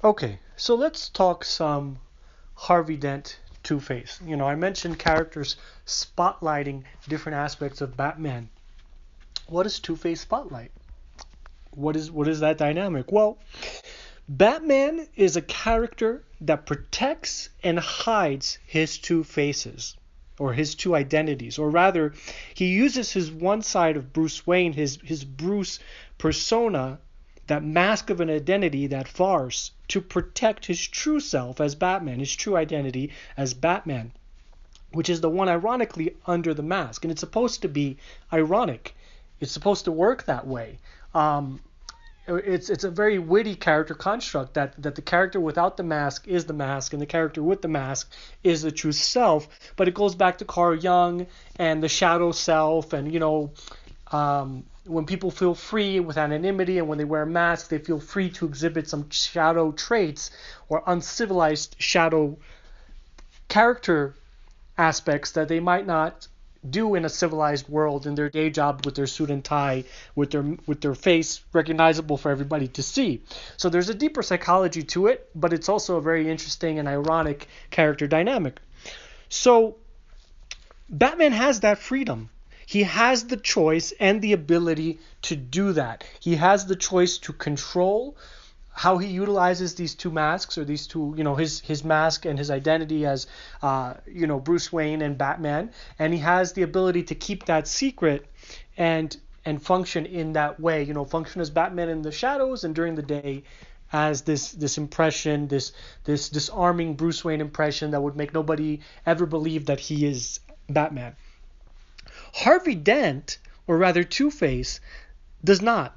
Okay, so let's talk some Harvey Dent Two-Face. I mentioned characters spotlighting different aspects of Batman. What does Two-Face spotlight? What is that dynamic? Well, Batman is a character that protects and hides his two faces, or his two identities, or rather, he uses his one side of Bruce Wayne, his Bruce persona, that mask of an identity, that farce, to protect his true self as Batman, his true identity as Batman, which is the one ironically under the mask. And it's supposed to be ironic. It's supposed to work that way. Um, it's a very witty character construct that the character without the mask is the mask and the character with the mask is the true self. But it goes back to Carl Jung and the shadow self, and when people feel free with anonymity and when they wear masks, they feel free to exhibit some shadow traits or uncivilized shadow character aspects that they might not do in a civilized world in their day job with their suit and tie, with their face recognizable for everybody to see. So there's a deeper psychology to it, but it's also a very interesting and ironic character dynamic. So Batman has that freedom. He has the choice and the ability to do that. He has the choice to control how he utilizes these two masks, or these two, his mask and his identity as, Bruce Wayne and Batman, and he has the ability to keep that secret and function in that way. Function as Batman in the shadows, and during the day as this impression, this disarming Bruce Wayne impression that would make nobody ever believe that he is Batman. Harvey Dent, or rather Two-Face, does not.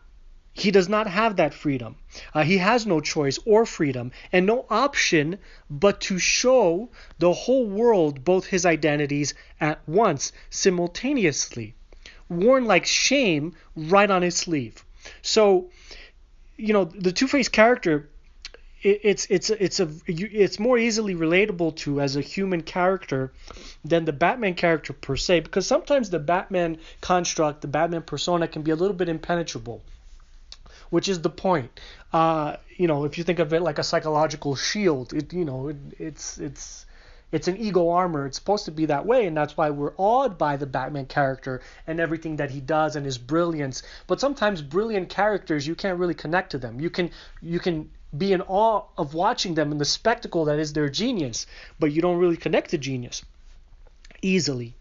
He does not have that freedom. He has no choice or freedom and no option but to show the whole world both his identities at once, simultaneously, worn like shame right on his sleeve. So, the Two-Face character, it's more easily relatable to as a human character than the Batman character per se, because sometimes the Batman construct, the Batman persona, can be a little bit impenetrable, which is the point. If you think of it like a psychological shield, it's an ego armor. It's supposed to be that way, and that's why we're awed by the Batman character and everything that he does and his brilliance. But sometimes brilliant characters, you can't really connect to them. You can be in awe of watching them and the spectacle that is their genius, but you don't really connect to genius easily,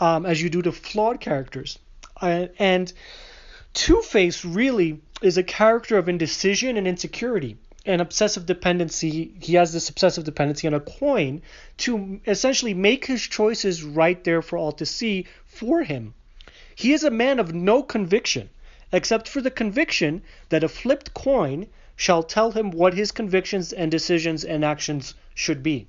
as you do to flawed characters. And Two-Face really is a character of indecision and insecurity and obsessive dependency. He has this obsessive dependency on a coin to essentially make his choices right there for all to see for him. He is a man of no conviction, except for the conviction that a flipped coin shall tell him what his convictions and decisions and actions should be.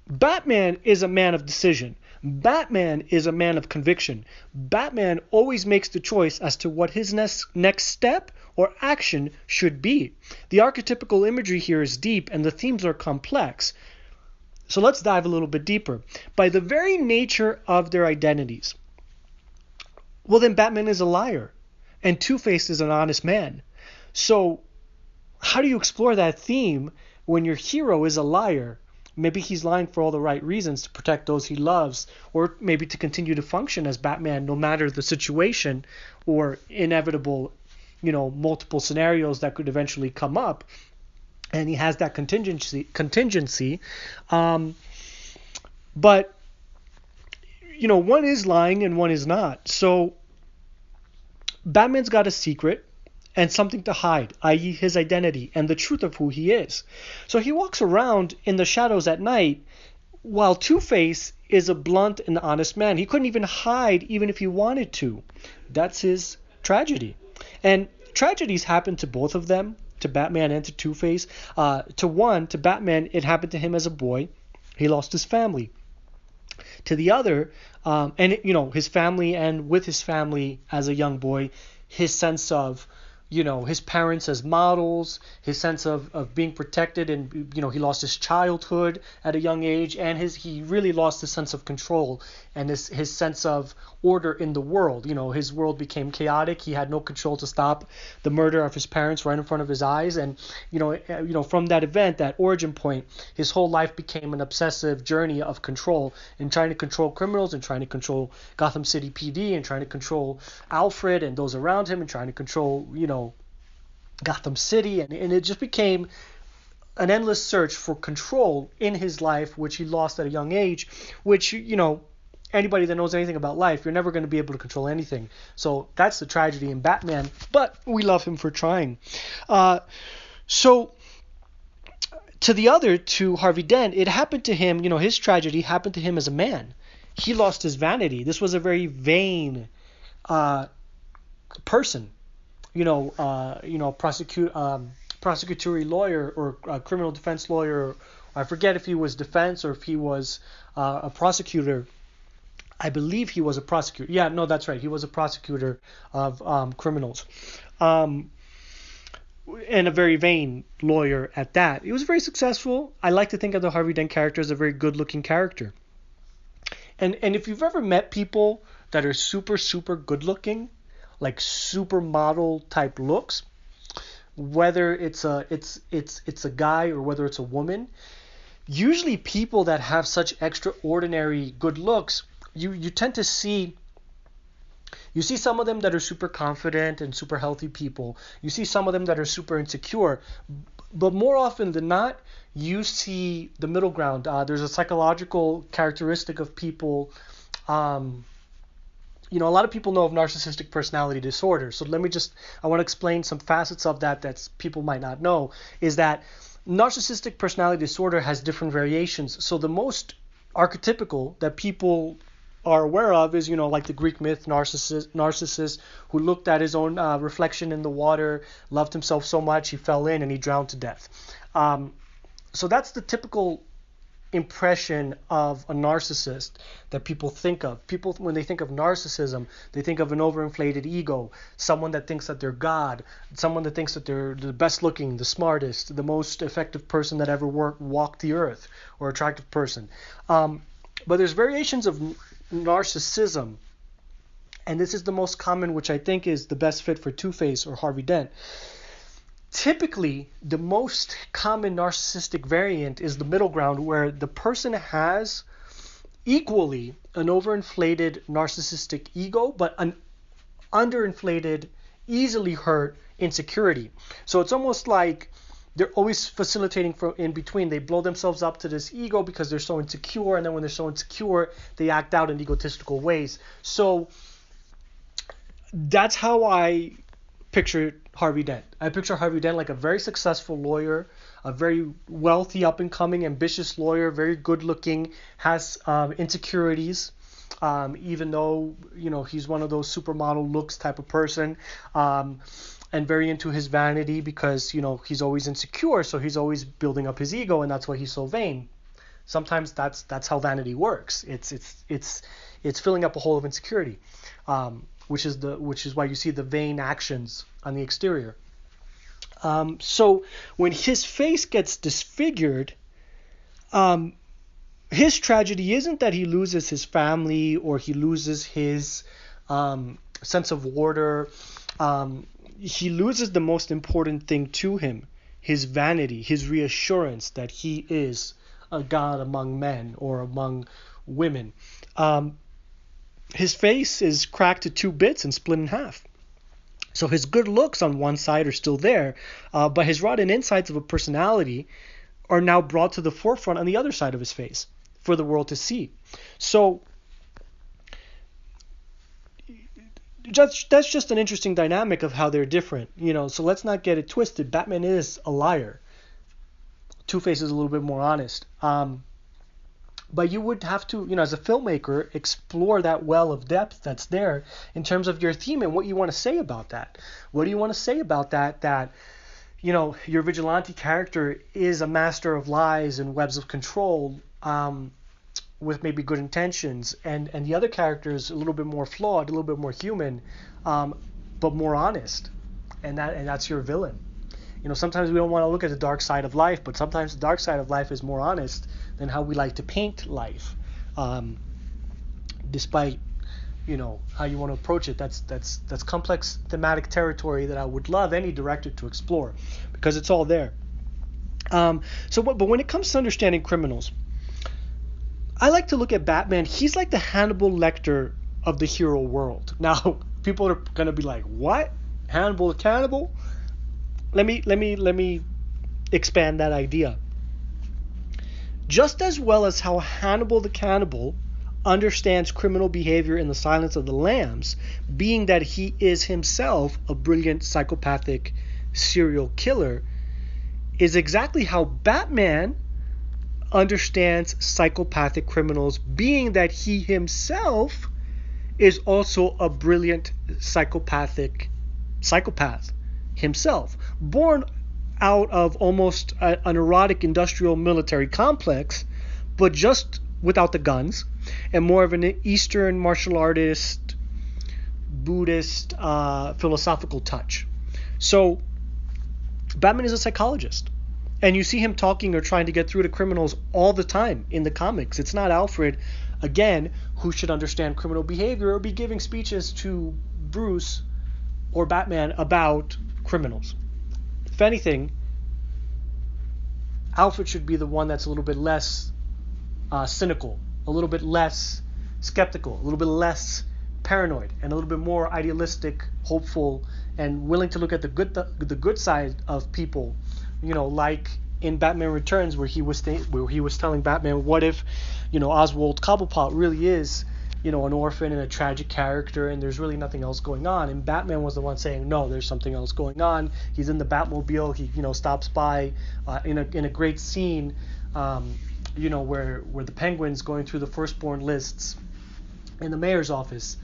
Batman is a man of decision. Batman is a man of conviction. Batman always makes the choice as to what his next step or action should be. The archetypical imagery here is deep and the themes are complex. So let's dive a little bit deeper. By the very nature of their identities, well, then Batman is a liar and Two-Face is an honest man. So how do you explore that theme when your hero is a liar? Maybe he's lying for all the right reasons, to protect those he loves, or maybe to continue to function as Batman no matter the situation or inevitable, multiple scenarios that could eventually come up. And he has that contingency. But one is lying and one is not. So Batman's got a secret and something to hide, i.e. his identity and the truth of who he is. So he walks around in the shadows at night, while Two-Face is a blunt and honest man. He couldn't even hide even if he wanted to. That's his tragedy. And tragedies happen to both of them, to Batman and to Two-Face. To Batman, it happened to him as a boy. He lost his family. To the other, his family, and with his family as a young boy, his sense of his parents as models, his sense of being protected, and he lost his childhood at a young age, and he really lost his sense of control and his sense of order in the world. His world became chaotic. He had no control to stop the murder of his parents right in front of his eyes, and from that event, that origin point, his whole life became an obsessive journey of control and trying to control criminals and trying to control Gotham City PD and trying to control Alfred and those around him and trying to control Gotham City, and it just became an endless search for control in his life, which he lost at a young age, which, anybody that knows anything about life, you're never going to be able to control anything. So that's the tragedy in Batman, but we love him for trying. So to Harvey Dent, it happened to him, his tragedy happened to him as a man. He lost his vanity. This was a very vain person. Prosecutory lawyer or a criminal defense lawyer. I forget if he was defense or if he was a prosecutor. I believe he was a prosecutor. Yeah, no, that's right. He was a prosecutor of criminals. And a very vain lawyer at that. He was very successful. I like to think of the Harvey Dent character as a very good-looking character. And if you've ever met people that are super, super good-looking, like supermodel type looks, whether it's a guy or whether it's a woman, usually people that have such extraordinary good looks, you tend to see some of them that are super confident and super healthy people. You see some of them that are super insecure, but more often than not, you see the middle ground. There's a psychological characteristic of people. A lot of people know of narcissistic personality disorder. So I want to explain some facets of that people might not know, is that narcissistic personality disorder has different variations. So the most archetypical that people are aware of is, like the Greek myth Narcissus, who looked at his own reflection in the water, loved himself so much, he fell in and he drowned to death. So that's the typical impression of a narcissist that people think of. People, when they think of narcissism, they think of an overinflated ego, someone that thinks that they're God, someone that thinks that they're the best looking, the smartest, the most effective person that ever walked the earth, or attractive person. But there's variations of narcissism, and this is the most common, which I think is the best fit for Two-Face or Harvey Dent. Typically, the most common narcissistic variant is the middle ground, where the person has equally an overinflated narcissistic ego, but an underinflated, easily hurt insecurity. So it's almost like they're always facilitating from in between. They blow themselves up to this ego because they're so insecure, and then when they're so insecure, they act out in egotistical ways. So that's how I picture Harvey Dent. I picture Harvey Dent like a very successful lawyer, a very wealthy, up-and-coming, ambitious lawyer, very good-looking, has insecurities, even though he's one of those supermodel looks type of person, and very into his vanity because he's always insecure, so he's always building up his ego, and that's why he's so vain. Sometimes that's how vanity works. It's filling up a hole of insecurity. Which is why you see the vain actions on the exterior. So when his face gets disfigured, his tragedy isn't that he loses his family or he loses his sense of order. He loses the most important thing to him, his vanity, his reassurance that he is a god among men or among women. His face is cracked to 2 bits and split in half. So his good looks on one side are still there, but his rotten insides of a personality are now brought to the forefront on the other side of his face for the world to see. So that's just an interesting dynamic of how they're different. So let's not get it twisted. Batman is a liar. Two-Face is a little bit more honest. But you would have to, as a filmmaker, explore that well of depth that's there in terms of your theme and what you want to say about that. What do you want to say about that your vigilante character is a master of lies and webs of control, with maybe good intentions, and the other character is a little bit more flawed, a little bit more human, but more honest. and that's your villain. Sometimes we don't want to look at the dark side of life, but sometimes the dark side of life is more honest than how we like to paint life. Despite how you want to approach it, that's complex thematic territory that I would love any director to explore, because it's all there. But when it comes to understanding criminals, I like to look at Batman. He's like the Hannibal Lecter of the hero world. Now, people are gonna be like, "What? Hannibal the cannibal?" Let me expand that idea. Just as well as how Hannibal the cannibal understands criminal behavior in The Silence of the Lambs, being that he is himself a brilliant psychopathic serial killer, is exactly how Batman understands psychopathic criminals, being that he himself is also a brilliant psychopath himself, born out of almost an erotic industrial military complex, but just without the guns, and more of an Eastern martial artist, Buddhist, philosophical touch. So Batman is a psychologist, and you see him talking or trying to get through to criminals all the time in the comics. It's not Alfred, again, who should understand criminal behavior or be giving speeches to Bruce or Batman about criminals. If anything, Alfred should be the one that's a little bit less cynical, a little bit less skeptical, a little bit less paranoid, and a little bit more idealistic, hopeful, and willing to look at the good side of people. Like in Batman Returns, where he was telling Batman, what if, Oswald Cobblepot really is, an orphan and a tragic character, and there's really nothing else going on. And Batman was the one saying, no, there's something else going on. He's in the Batmobile. He, stops by in a great scene, where the Penguin's going through the firstborn lists in the mayor's office,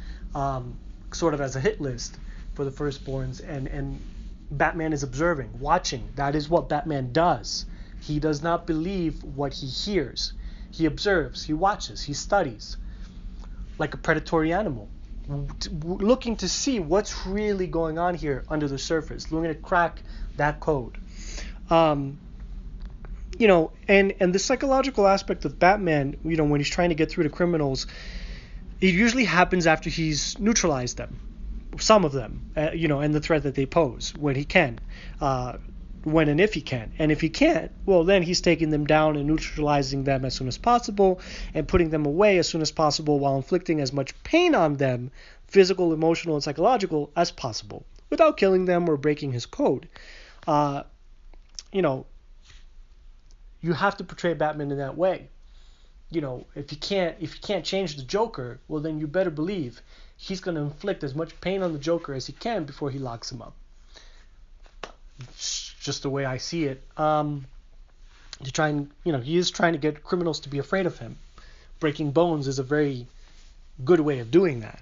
sort of as a hit list for the firstborns, and Batman is observing, watching. That is what Batman does. He does not believe what he hears. He observes, he watches, he studies, like a predatory animal, looking to see what's really going on here under the surface, looking to crack that code. And the psychological aspect of Batman, when he's trying to get through to criminals, it usually happens after he's neutralized them, some of them, and the threat that they pose, when he can, when and if he can. And if he can't, well, then he's taking them down and neutralizing them as soon as possible and putting them away as soon as possible, while inflicting as much pain on them, physical, emotional, and psychological, as possible, without killing them or breaking his code. You have to portray Batman in that way. If you can't change the Joker, well, then you better believe he's going to inflict as much pain on the Joker as he can before he locks him up. It's just the way I see it. He is trying to get criminals to be afraid of him. Breaking bones is a very good way of doing that.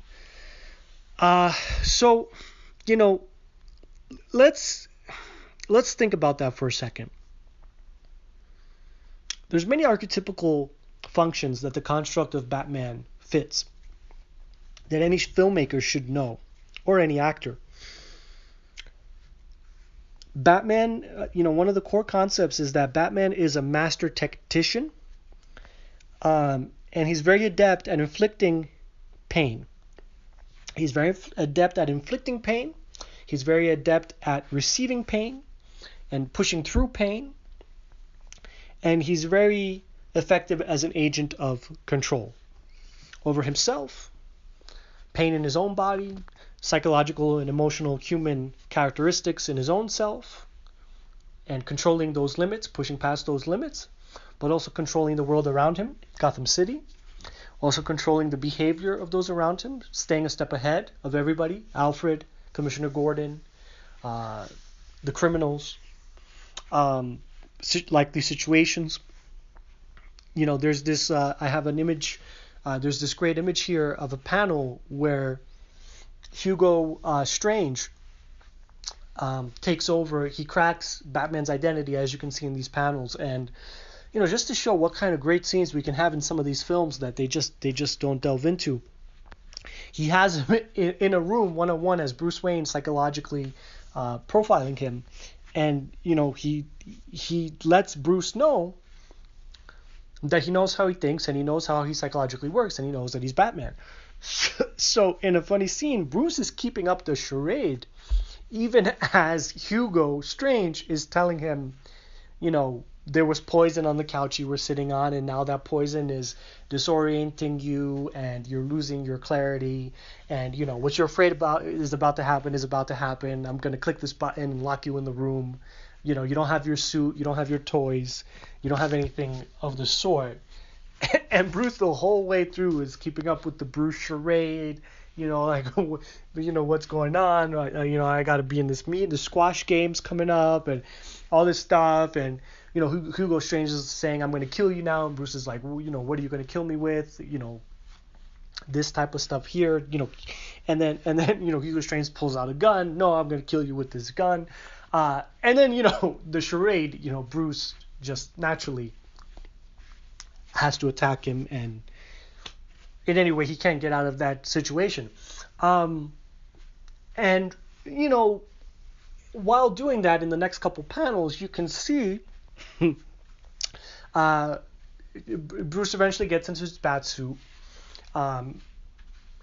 Let's think about that for a second. There's many archetypical functions that the construct of Batman fits, that any filmmaker should know, or any actor. Batman, one of the core concepts is that Batman is a master tactician, and he's very adept at inflicting pain. He's very adept at inflicting pain. He's very adept at receiving pain and pushing through pain. And he's very effective as an agent of control over himself, pain in his own body, psychological and emotional human characteristics in his own self, and controlling those limits, pushing past those limits, but also controlling the world around him, Gotham City, also controlling the behavior of those around him, staying a step ahead of everybody, Alfred, Commissioner Gordon, the criminals, likely situations. There's this, I have an image, there's this great image here of a panel where Hugo Strange takes over. He cracks Batman's identity, as you can see in these panels, and just to show what kind of great scenes we can have in some of these films that they just don't delve into. He has him in a room one-on-one as Bruce Wayne psychologically profiling him, and he lets Bruce know that he knows how he thinks and he knows how he psychologically works and he knows that he's Batman. So in a funny scene, Bruce is keeping up the charade even as Hugo Strange is telling him, there was poison on the couch you were sitting on, and now that poison is disorienting you, and you're losing your clarity, and what you're afraid about is about to happen. I'm gonna click this button and lock you in the room. You don't have your suit, you don't have your toys, you don't have anything of the sort. And Bruce the whole way through is keeping up with the Bruce charade. What's going on? I got to be in this meet. The squash game's coming up, and all this stuff. And Hugo Strange is saying, "I'm going to kill you now." And Bruce is like, "Well, what are you going to kill me with? This type of stuff here. And then Hugo Strange pulls out a gun. "No, I'm going to kill you with this gun." And then the charade. Bruce just naturally has to attack him, and in any way he can't get out of that situation. And while doing that, in the next couple panels, you can see Bruce eventually gets into his bat suit, and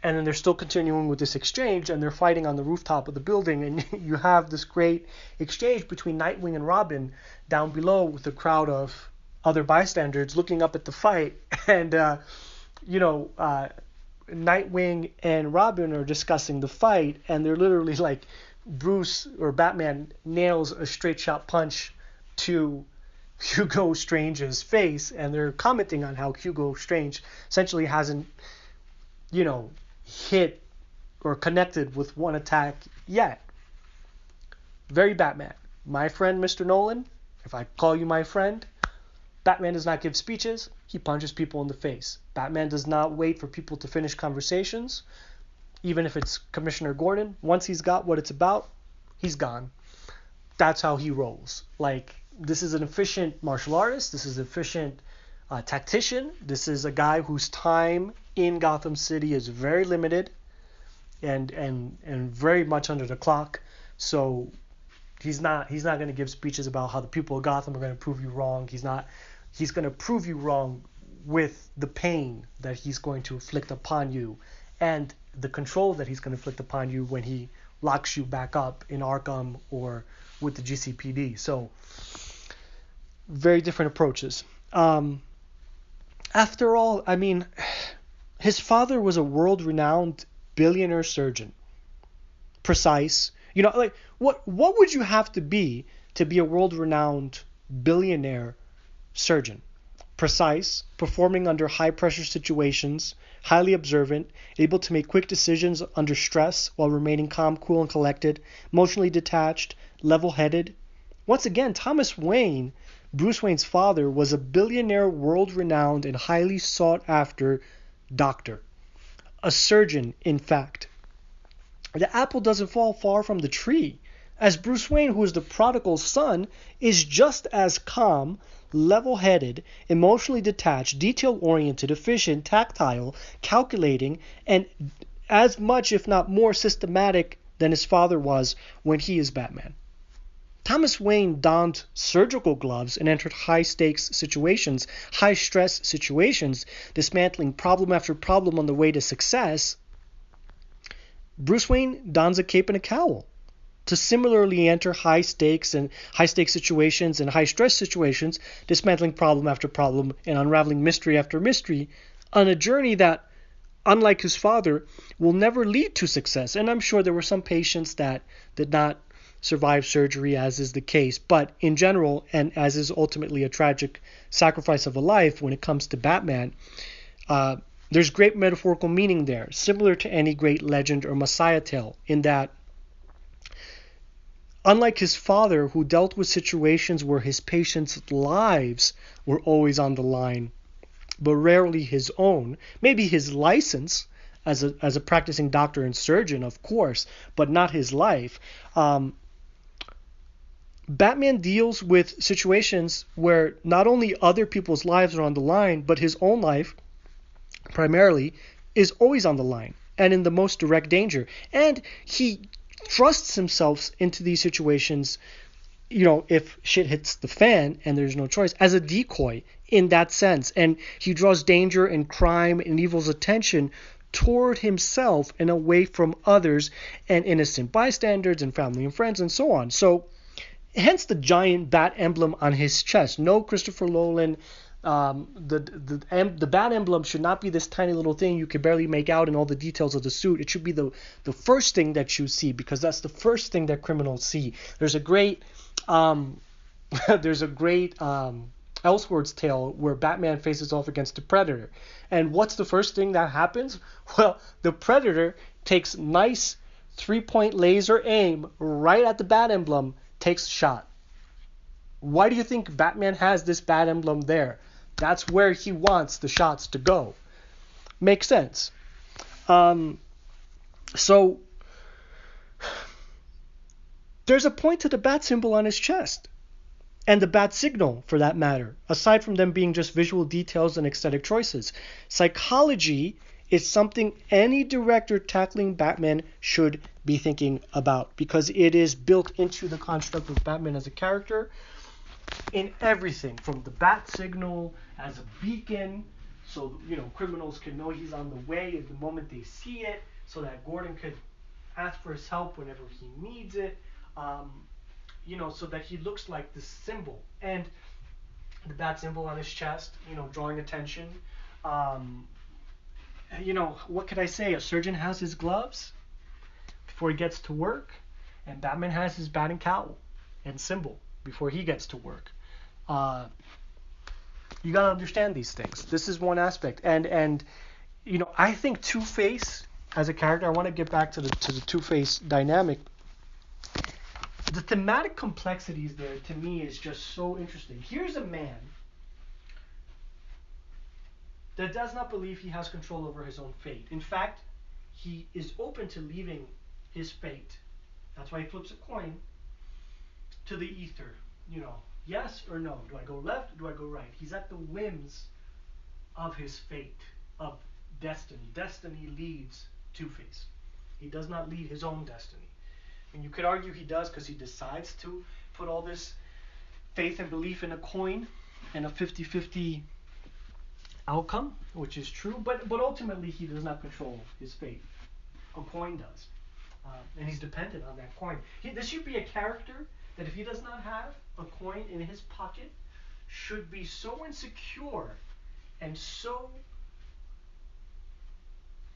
then they're still continuing with this exchange, and they're fighting on the rooftop of the building, and you have this great exchange between Nightwing and Robin down below with a crowd of other bystanders looking up at the fight, and Nightwing and Robin are discussing the fight, and they're literally like, Bruce or Batman nails a straight shot punch to Hugo Strange's face, and they're commenting on how Hugo Strange essentially hasn't hit or connected with one attack yet. Very Batman. My friend Mr. Nolan, if I call you my friend, Batman does not give speeches, he punches people in the face. Batman does not wait for people to finish conversations, even if it's Commissioner Gordon. Once he's got what it's about, he's gone. That's how he rolls. This is an efficient martial artist, this is an efficient tactician, this is a guy whose time in Gotham City is very limited and very much under the clock. So he's not going to give speeches about how the people of Gotham are going to prove you wrong. He's going to prove you wrong with the pain that he's going to inflict upon you and the control that he's going to inflict upon you when he locks you back up in Arkham or with the GCPD. So very different approaches. After all, his father was a world-renowned billionaire surgeon. Precise. What would you have to be a world-renowned billionaire surgeon? Precise, performing under high-pressure situations, highly observant, able to make quick decisions under stress while remaining calm, cool, and collected, emotionally detached, level-headed. Once again, Thomas Wayne, Bruce Wayne's father, was a billionaire, world-renowned, and highly sought-after doctor. A surgeon, in fact. The apple doesn't fall far from the tree, as Bruce Wayne, who is the prodigal son, is just as calm, level-headed, emotionally detached, detail-oriented, efficient, tactile, calculating, and as much, if not more, systematic than his father was when he is Batman. Thomas Wayne donned surgical gloves and entered high-stakes situations, high-stress situations, dismantling problem after problem on the way to success. Bruce Wayne dons a cape and a cowl to similarly enter high-stakes situations and high-stress situations, dismantling problem after problem and unraveling mystery after mystery on a journey that, unlike his father, will never lead to success. And I'm sure there were some patients that did not survive surgery, as is the case. But in general, and as is ultimately a tragic sacrifice of a life when it comes to Batman, there's great metaphorical meaning there, similar to any great legend or messiah tale, in that unlike his father, who dealt with situations where his patients' lives were always on the line, but rarely his own, maybe his license as a practicing doctor and surgeon, of course, but not his life, Batman deals with situations where not only other people's lives are on the line, but his own life, primarily, is always on the line and in the most direct danger. And he thrusts himself into these situations, if shit hits the fan and there's no choice, as a decoy in that sense. And he draws danger and crime and evil's attention toward himself and away from others and innocent bystanders and family and friends and so on. So hence the giant bat emblem on his chest. No, Christopher Nolan, the bat emblem should not be this tiny little thing you can barely make out in all the details of the suit. It should be the first thing that you see, because that's the first thing that criminals see. There's a great Elseworlds tale where Batman faces off against the Predator. And what's the first thing that happens? Well, the Predator takes nice 3-point laser aim right at the bat emblem, takes a shot. Why do you think Batman has this bat emblem there? That's where he wants the shots to go. Makes sense. So there's a point to the bat symbol on his chest, and the bat signal, for that matter, aside from them being just visual details and aesthetic choices. Psychology is something any director tackling Batman should be thinking about, because it is built into the construct of Batman as a character in everything, from the bat signal as a beacon, so criminals can know he's on the way at the moment they see it, so that Gordon could ask for his help whenever he needs it, so that he looks like this symbol. And the bat symbol on his chest, drawing attention. What could I say? A surgeon has his gloves before he gets to work, and Batman has his batting cowl and symbol before he gets to work. You gotta understand these things. This is one aspect, and I think Two-Face as a character. I want to get back to the Two-Face dynamic. The thematic complexities there, to me, is just so interesting. Here's a man that does not believe he has control over his own fate. In fact, he is open to leaving his fate. That's why he flips a coin to the ether. Yes or no? Do I go left or do I go right? He's at the whims of his fate, of destiny. Destiny leads Two-Face. He does not lead his own destiny. And you could argue he does, because he decides to put all this faith and belief in a coin and a 50-50 outcome, which is true, but ultimately he does not control his fate. A coin does. And he's dependent on that coin. This should be a character that, if he does not have a coin in his pocket, should be so insecure and so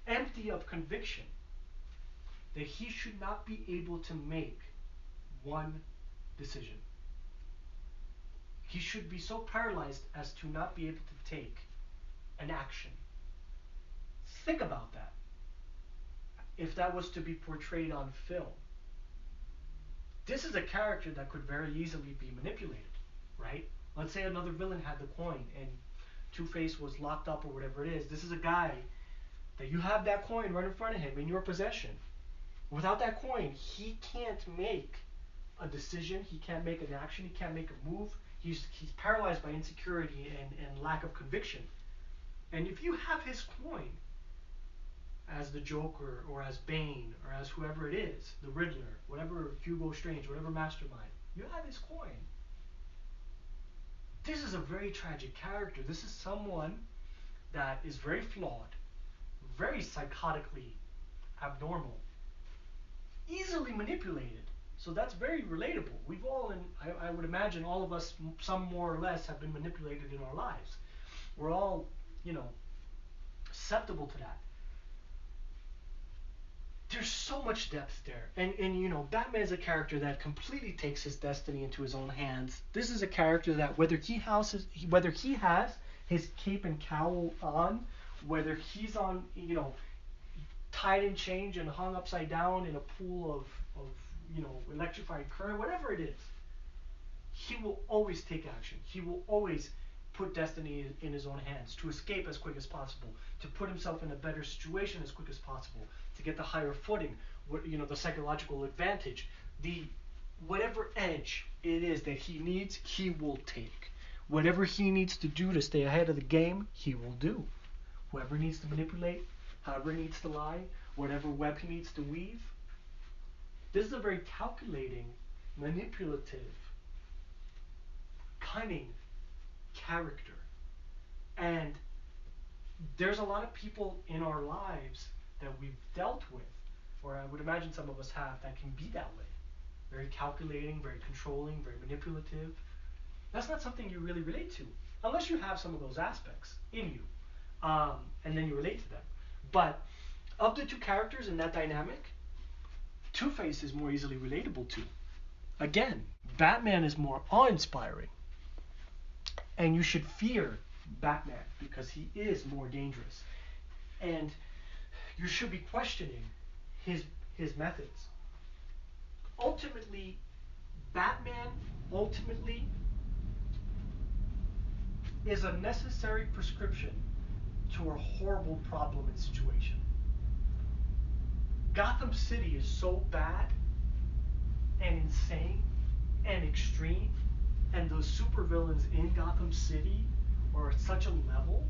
empty of conviction that he should not be able to make one decision. He should be so paralyzed as to not be able to take an action. Think about that. If that was to be portrayed on film, this is a character that could very easily be manipulated, right? Let's say another villain had the coin and Two-Face was locked up or whatever it is. This is a guy that you have that coin right in front of him in your possession. Without that coin, he can't make a decision, he can't make an action, he can't make a move. He's paralyzed by insecurity and lack of conviction. And if you have his coin as the Joker or as Bane or as whoever it is, the Riddler, whatever, Hugo Strange, whatever mastermind, you have his coin. This is a very tragic character. This is someone that is very flawed, very psychotically abnormal, easily manipulated. So that's very relatable. We've all, I would imagine all of us, some more or less, have been manipulated in our lives. We're all, susceptible to that. There's so much depth there. And Batman is a character that completely takes his destiny into his own hands. This is a character that whether he has his cape and cowl on, whether he's on, tied in chains and hung upside down in a pool of electrified current, whatever it is, he will always take action. He will always put destiny in his own hands to escape as quick as possible, to put himself in a better situation as quick as possible, to get the higher footing, the psychological advantage, the whatever edge it is that he needs, he will take. Whatever he needs to do to stay ahead of the game, he will do. Whoever needs to manipulate, however he needs to lie, whatever web he needs to weave. This is a very calculating, manipulative, cunning character. And there's a lot of people in our lives that we've dealt with, or I would imagine some of us have, that can be that way. Very calculating, very controlling, very manipulative. That's not something you really relate to, unless you have some of those aspects in you, and then you relate to them. But of the two characters in that dynamic, Two-Face is more easily relatable to. Again, Batman is more awe-inspiring, and you should fear Batman because he is more dangerous, and you should be questioning his methods. Ultimately, Batman is a necessary prescription to a horrible problem and situation. Gotham City is so bad and insane and extreme, and those supervillains in Gotham City are at such a level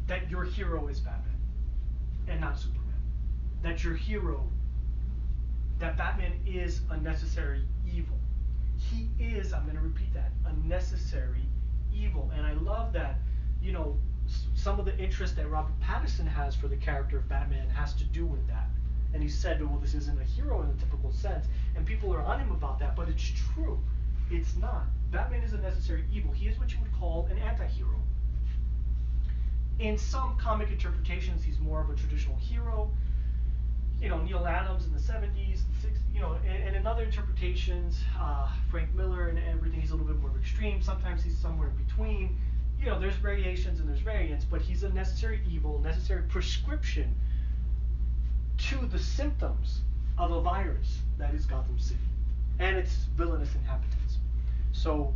that your hero is Batman and not Superman. That your hero, that Batman is a necessary evil. He is, I'm going to repeat that, a necessary evil. And I love that, you know, some of the interest that Robert Pattinson has for the character of Batman has to do with that. And he said, well, this isn't a hero in the typical sense. And people are on him about that, but it's true. It's not. Batman is a necessary evil. He is what you would call an anti-hero. In some comic interpretations, he's more of a traditional hero. You know, Neil Adams in the 70s, 60s, you know, and in other interpretations, Frank Miller and everything, he's a little bit more extreme. Sometimes he's somewhere in between. You know, there's variations and there's variants, but he's a necessary evil, necessary prescription to the symptoms of a virus that is Gotham City and its villainous inhabitants. So,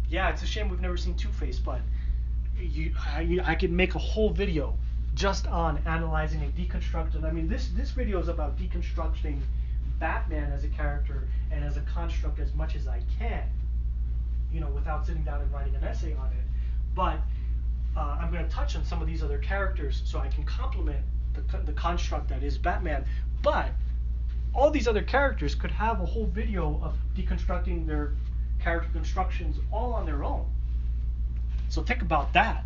yeah, it's a shame we've never seen Two-Face, but I could make a whole video just on analyzing and deconstructing. I mean, this video is about deconstructing Batman as a character and as a construct as much as I can, you know, without sitting down and writing an essay on it. But I'm going to touch on some of these other characters so I can complement the construct that is Batman. But all these other characters could have a whole video of deconstructing their character constructions all on their own. So think about that.